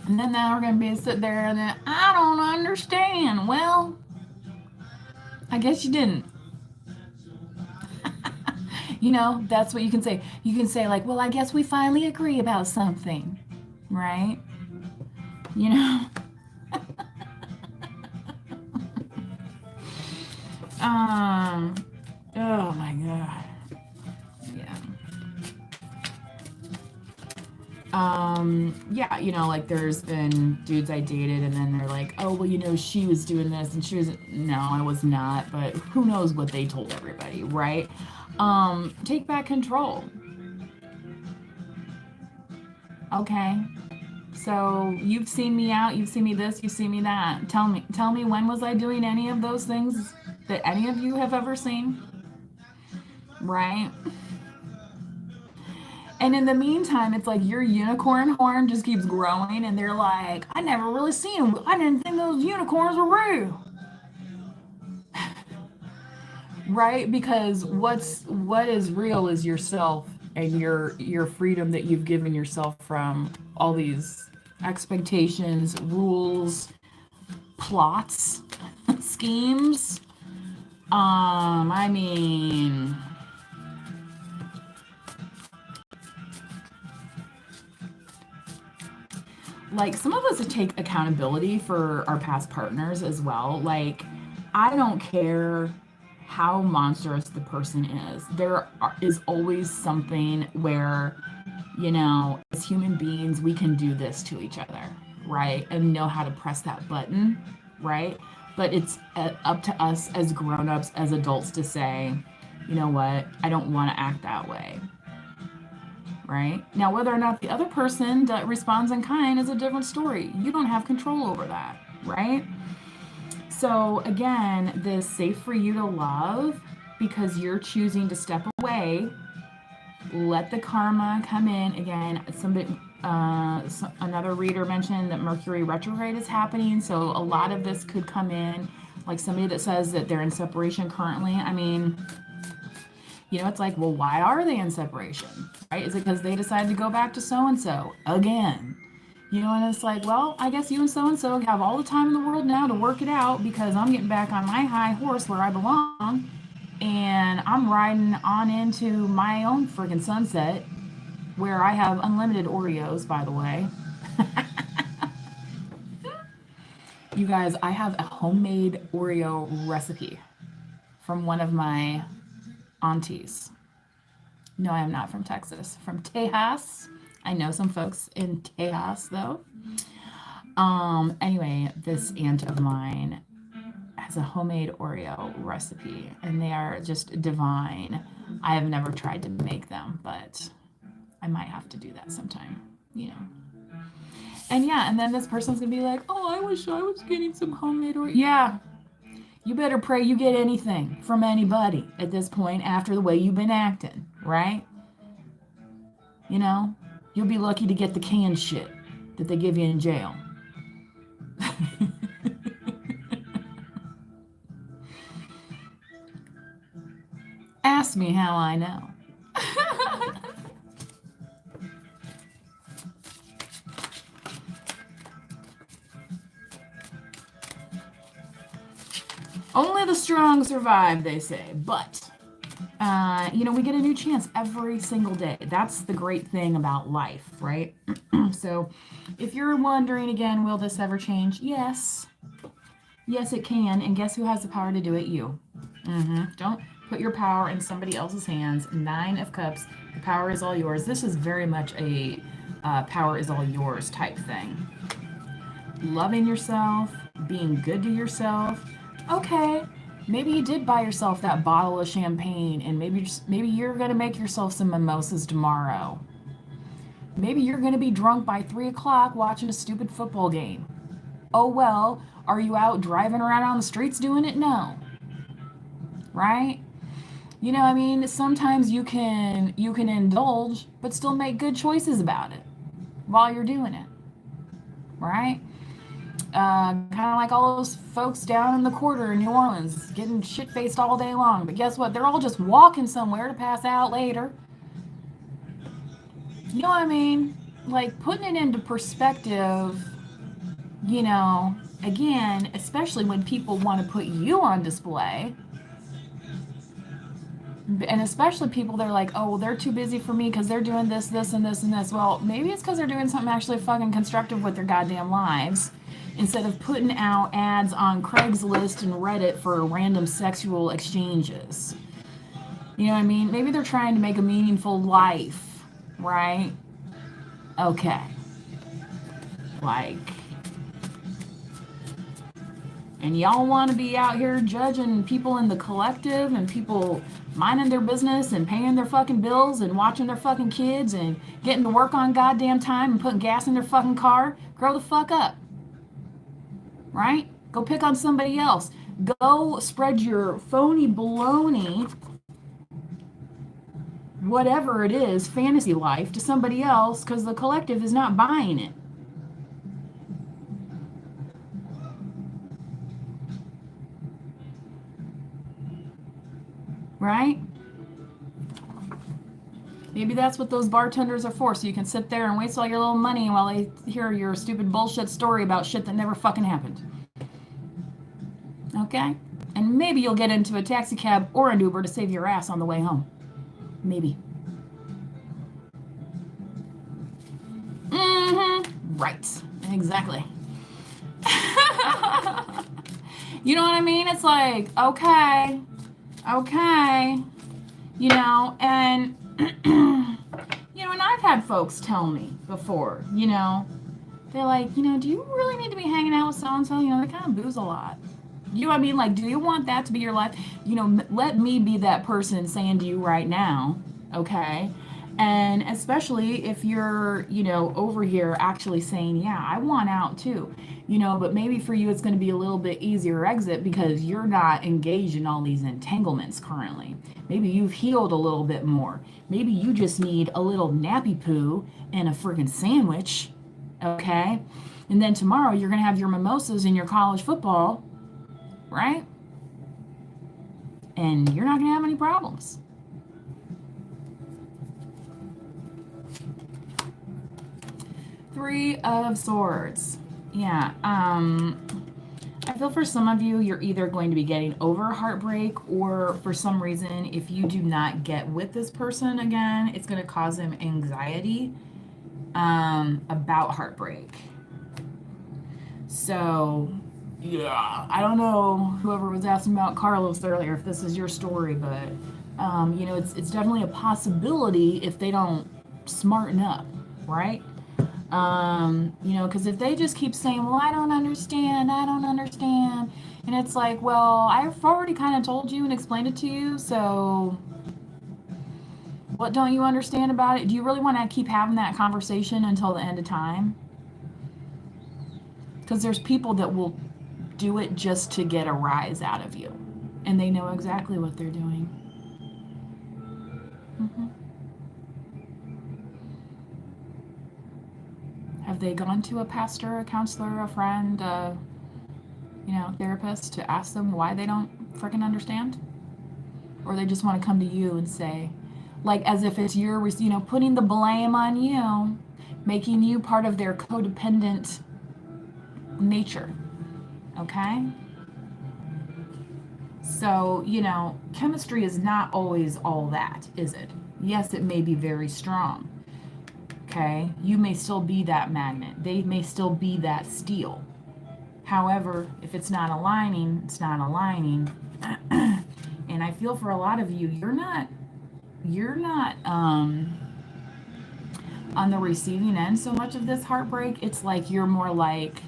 And then now we're going to be sitting there and then, I don't understand. Well, I guess you didn't. That's what you can say. You can say like, well, I guess we finally agree about something, right? Oh my God. Yeah. Like there's been dudes I dated and then they're like, oh, well, she was doing this and she was, no, I was not, but who knows what they told everybody, right? Take back control. Okay. So you've seen me out, you've seen me this, you've seen me that. Tell me when was I doing any of those things that any of you have ever seen? Right? And in the meantime, it's like your unicorn horn just keeps growing and they're like, I never really seen them. I didn't think those unicorns were real. Right? Because what is real is yourself and your freedom that you've given yourself from all these expectations, rules, plots, schemes. I mean, like, some of us take accountability for our past partners as well. Like, I don't care how monstrous the person is. Is always something where, as human beings, we can do this to each other, right? And know how to press that button, right? But it's up to us as grown-ups, as adults, to say, you know what, I don't want to act that way, right? Now, whether or not the other person that responds in kind is a different story. You don't have control over that, right? So again, this safe for you to love because you're choosing to step away. Let the karma come in. Again, another reader mentioned that Mercury retrograde is happening, so a lot of this could come in, like somebody that says that they're in separation currently. I mean, it's like, well, why are they in separation, right? Is it because they decided to go back to so-and-so again? And it's like, well, I guess you and so-and-so have all the time in the world now to work it out because I'm getting back on my high horse where I belong. And I'm riding on into my own friggin' sunset where I have unlimited Oreos, by the way. You guys, I have a homemade Oreo recipe from one of my aunties. No, I am not from Texas. From Tejas. I know some folks in Tejas, though. Anyway, this aunt of mine has a homemade Oreo recipe, and they are just divine. I have never tried to make them, but I might have to do that sometime, And yeah, and then this person's gonna be like, oh, I wish I was getting some homemade Oreo. Yeah, you better pray you get anything from anybody at this point after the way you've been acting, right? You'll be lucky to get the canned shit that they give you in jail. Ask me how I know. Only the strong survive, they say. But, we get a new chance every single day. That's the great thing about life, right? So if you're wondering again, will this ever change? Yes. Yes, it can. And guess who has the power to do it? You. Don't put your power in somebody else's hands. 9 of Cups. The power is all yours. This is very much a power is all yours type thing. Loving yourself, being good to yourself. Okay, maybe you did buy yourself that bottle of champagne, and maybe you're gonna make yourself some mimosas tomorrow. Maybe you're gonna be drunk by 3 o'clock watching a stupid football game. Oh well, are you out driving around on the streets doing it? No. Right? Sometimes you can indulge, but still make good choices about it while you're doing it. Right? Kind of like all those folks down in the quarter in New Orleans getting shit-faced all day long. But guess what? They're all just walking somewhere to pass out later. You know what I mean? Like, putting it into perspective, again, especially when people want to put you on display. And especially people that are like, oh, well, they're too busy for me because they're doing this, this, and this, and this. Well, maybe it's because they're doing something actually fucking constructive with their goddamn lives, instead of putting out ads on Craigslist and Reddit for random sexual exchanges. You know what I mean? Maybe they're trying to make a meaningful life, right? Okay. Like, and y'all want to be out here judging people in the collective and people minding their business and paying their fucking bills and watching their fucking kids and getting to work on goddamn time and putting gas in their fucking car? Grow the fuck up. Right? Go pick on somebody else. Go spread your phony baloney, whatever it is, fantasy life, to somebody else, because the collective is not buying it. Right? Maybe that's what those bartenders are for, so you can sit there and waste all your little money while they hear your stupid bullshit story about shit that never fucking happened. Okay? And maybe you'll get into a taxi cab or an Uber to save your ass on the way home. Maybe. Right. Exactly. You know what I mean? It's like, okay, and, and I've had folks tell me before, they're like, do you really need to be hanging out with so-and-so? They kind of booze a lot. You know what I mean? Like, do you want that to be your life? Let me be that person saying to you right now, okay? And especially if you're, over here actually saying, yeah, I want out too, but maybe for you it's going to be a little bit easier exit because you're not engaged in all these entanglements currently. Maybe you've healed a little bit more. Maybe you just need a little nappy poo and a friggin' sandwich, okay? And then tomorrow you're going to have your mimosas and your college football, right? And you're not going to have any problems. Three of Swords. Yeah. I feel for some of you, you're either going to be getting over heartbreak, or for some reason, if you do not get with this person again, it's going to cause them anxiety about heartbreak. So, yeah, I don't know whoever was asking about Carlos earlier, if this is your story, but, it's definitely a possibility if they don't smarten up, right? Because if they just keep saying, well, I don't understand, and it's like, well, I've already kind of told you and explained it to you, so what don't you understand about it? Do you really want to keep having that conversation until the end of time? Because there's people that will do it just to get a rise out of you, and they know exactly what they're doing. Have they gone to a pastor, a counselor, a friend, therapist to ask them why they don't freaking understand? Or they just want to come to you and say, like, as if it's your, putting the blame on you, making you part of their codependent nature. Okay? So, chemistry is not always all that, is it? Yes, it may be very strong. Okay, you may still be that magnet. They may still be that steel. However, if it's not aligning, it's not aligning. And I feel for a lot of you, you're not on the receiving end so much of this heartbreak. It's like you're more like,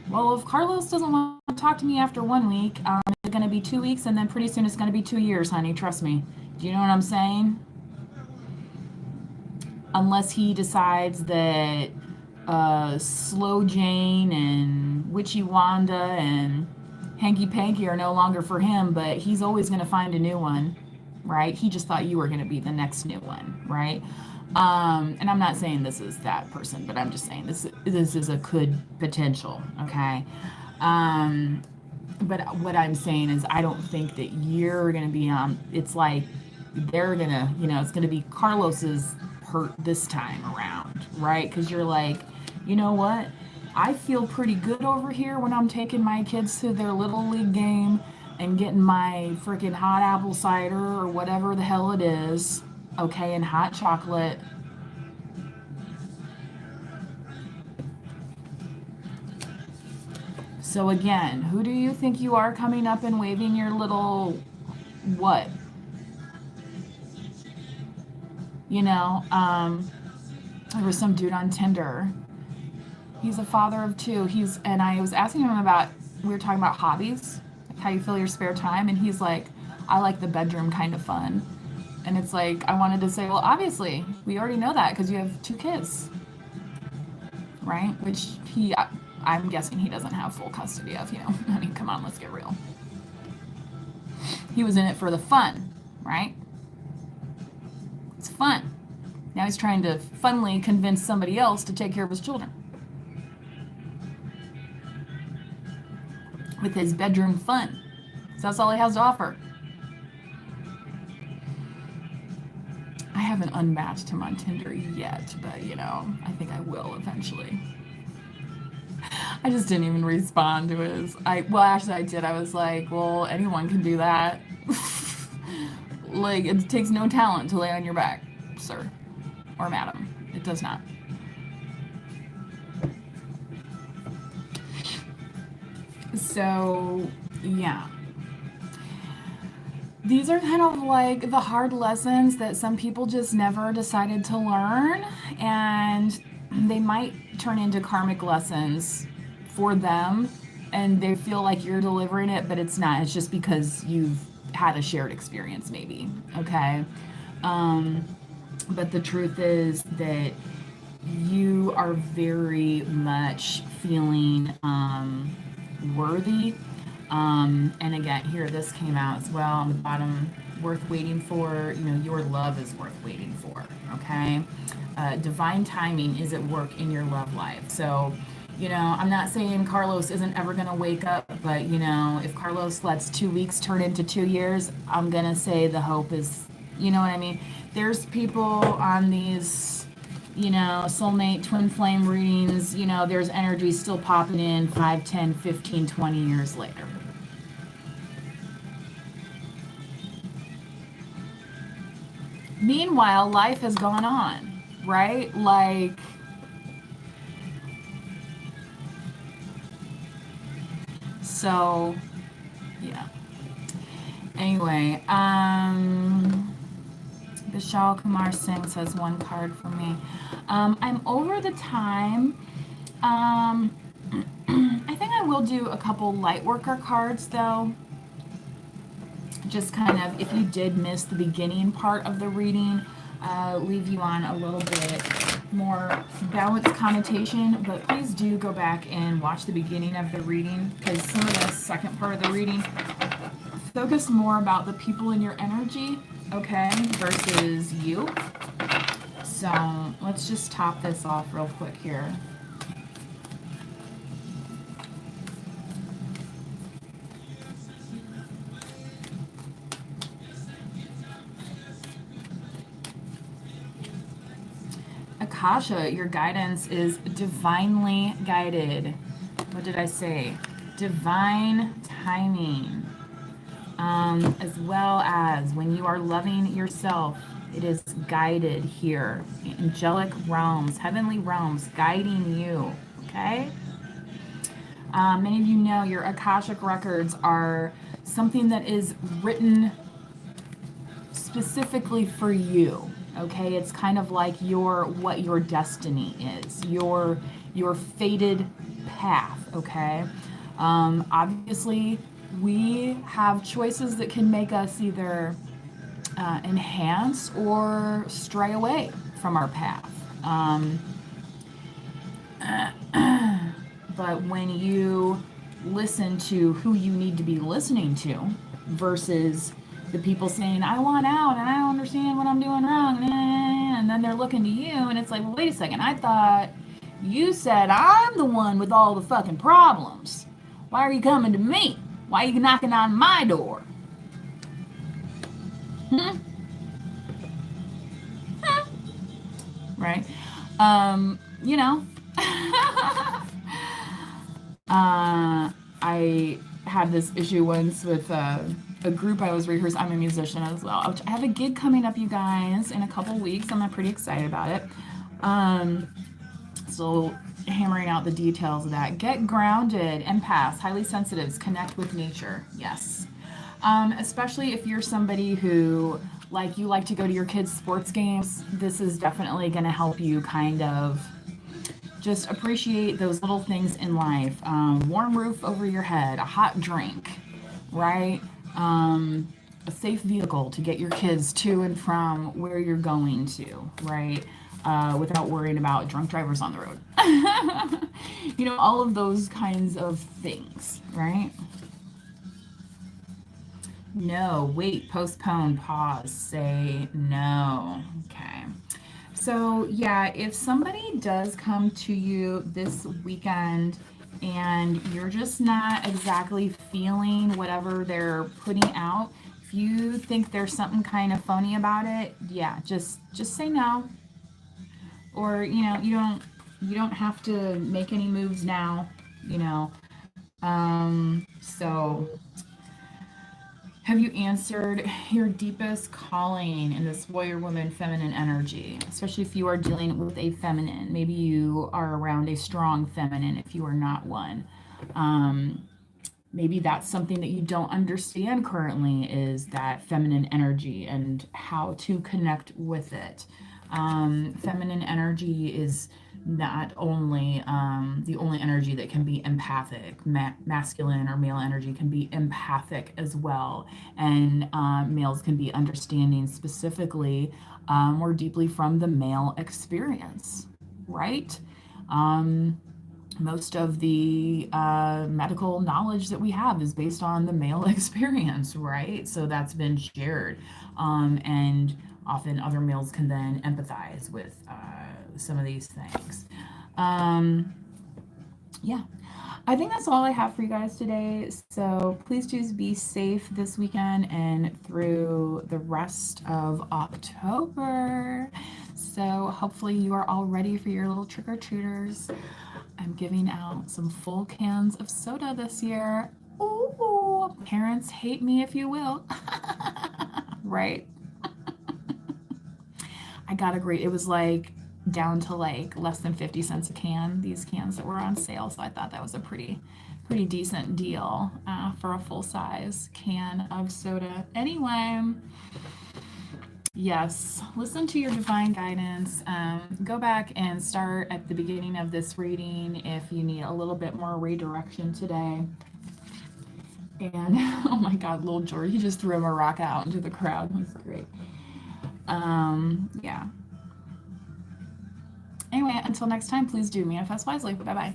well, if Carlos doesn't want to talk to me after 1 week, it's going to be 2 weeks, and then pretty soon it's going to be 2 years, honey. Trust me. Do you know what I'm saying? Unless he decides that Slow Jane and Witchy Wanda and Hanky Panky are no longer for him, but he's always going to find a new one, right? He just thought you were going to be the next new one, right? And I'm not saying this is that person, but I'm just saying this is a good potential, okay? But what I'm saying is I don't think that you're going to be on, it's like they're going to, it's going to be Carlos's hurt this time around, right? Because you're like, you know what? I feel pretty good over here when I'm taking my kids to their little league game and getting my freaking hot apple cider or whatever the hell it is, okay, and hot chocolate. So again, who do you think you are coming up and waving your little what? There was some dude on Tinder. He's a father of 2. And I was asking him about, we were talking about hobbies, like how you fill your spare time, and he's like, I like the bedroom kind of fun. And it's like, I wanted to say, well, obviously, we already know that because you have 2 kids, right? Which I'm guessing he doesn't have full custody of, I mean, come on, let's get real. He was in it for the fun, right? It's fun. Now he's trying to funnily convince somebody else to take care of his children with his bedroom fun. So that's all he has to offer. I haven't unmatched him on Tinder yet, but I think I will eventually. I just didn't even respond to his. Well, actually, I did. I was like, well, anyone can do that. Like, it takes no talent to lay on your back, sir or madam. It does not. So, yeah. These are kind of like the hard lessons that some people just never decided to learn, and they might turn into karmic lessons for them, and they feel like you're delivering it, but it's not. It's just because you've had a shared experience, maybe. Okay. Um, but the truth is that you are very much feeling worthy. And again, here this came out as well on the bottom. Worth waiting for, your love is worth waiting for. Okay. Divine timing is at work in your love life. So, I'm not saying Carlos isn't ever going to wake up, but, if Carlos lets 2 weeks turn into 2 years, I'm going to say the hope is, you know what I mean? There's people on these, soulmate, twin flame readings, there's energy still popping in 5, 10, 15, 20 years later. Meanwhile, life has gone on, right? Like, so, yeah. Anyway, Vishal Kumar Singh says one card for me. I'm over the time. I think I will do a couple light worker cards though. Just kind of, if you did miss the beginning part of the reading, leave you on a little bit more balanced connotation, but please do go back and watch the beginning of the reading, because some of the second part of the reading focus more about the people in your energy, okay, versus you. So let's just top this off real quick here. Akasha, your guidance is divinely guided. What did I say? Divine timing. As well as when you are loving yourself, it is guided here. Angelic realms, heavenly realms guiding you. Okay? Many of you know your Akashic records are something that is written specifically for you. Okay, it's kind of like what your destiny is, your fated path. Okay, obviously we have choices that can make us either enhance or stray away from our path. But when you listen to who you need to be listening to versus the people saying, I want out and I don't understand what I'm doing wrong, and then they're looking to you and it's like, well, wait a second, I thought you said I'm the one with all the fucking problems. Why are you coming to me? Why are you knocking on my door? Right? I had this issue once with a group I was rehearsing. I'm a musician as well. I have a gig coming up, you guys, in a couple weeks. I'm pretty excited about it. So hammering out the details of that. Get grounded, empaths, highly sensitives, connect with nature. Yes. Especially if you're somebody who, like, you like to go to your kids' sports games, this is definitely going to help you kind of just appreciate those little things in life. Warm roof over your head, a hot drink, right? A safe vehicle to get your kids to and from where you're going to, right? Without worrying about drunk drivers on the road. All of those kinds of things, right? No, wait, postpone, pause, say no. Okay. So, yeah, if somebody does come to you this weekend and you're just not exactly feeling whatever they're putting out, if you think there's something kind of phony about it, yeah, just say no. Or, you don't have to make any moves now. you know. So have you answered your deepest calling in this warrior woman feminine energy? Especially if you are dealing with a feminine. Maybe you are around a strong feminine if you are not one. Maybe that's something that you don't understand currently, is that feminine energy and how to connect with it. Feminine energy is not only the only energy that can be empathic. Masculine or male energy can be empathic as well, and males can be understanding specifically more deeply from the male experience, right? Um, Most of the medical knowledge that we have is based on the male experience, right? So that's been shared. And often other males can then empathize with some of these things. Um, yeah, I think that's all I have for you guys today. So please just be safe this weekend and through the rest of October. So hopefully you are all ready for your little trick or treaters. I'm giving out some full cans of soda this year. Ooh, parents hate me if you will. Right? I got a great, it was like down to like less than 50 cents a can, these cans that were on sale. So I thought that was a pretty decent deal for a full size can of soda. Anyway, yes, listen to your divine guidance. Go back and start at the beginning of this reading if you need a little bit more redirection today. And oh my God, little George, he just threw him a rock out into the crowd. It was great. Yeah. Anyway, until next time, please do manifest wisely. Bye bye.